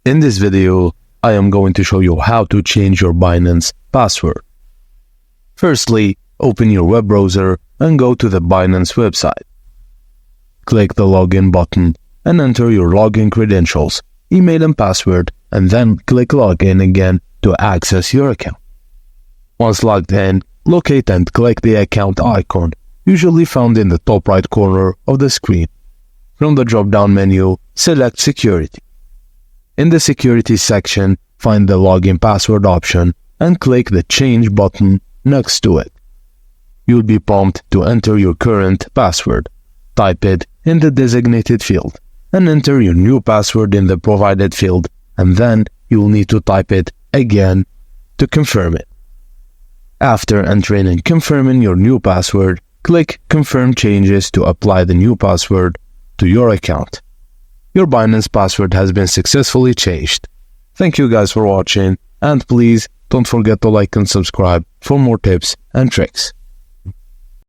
In this video, I am going to show you how to change your Binance password. Firstly, open your web browser and go to the Binance website. Click the login button and enter your login credentials, email and password, and then click login again to access your account. Once logged in, locate and click the account icon, usually found in the top right corner of the screen. From the drop-down menu, select Security. In the Security section, find the Login Password option and click the Change button next to it. You'll be prompted to enter your current password. Type it in the designated field and enter your new password in the provided field, and then you'll need to type it again to confirm it. After entering and confirming your new password, click Confirm Changes to apply the new password to your account. Your Binance password has been successfully changed. Thank you guys for watching, and please don't forget to like and subscribe for more tips and tricks.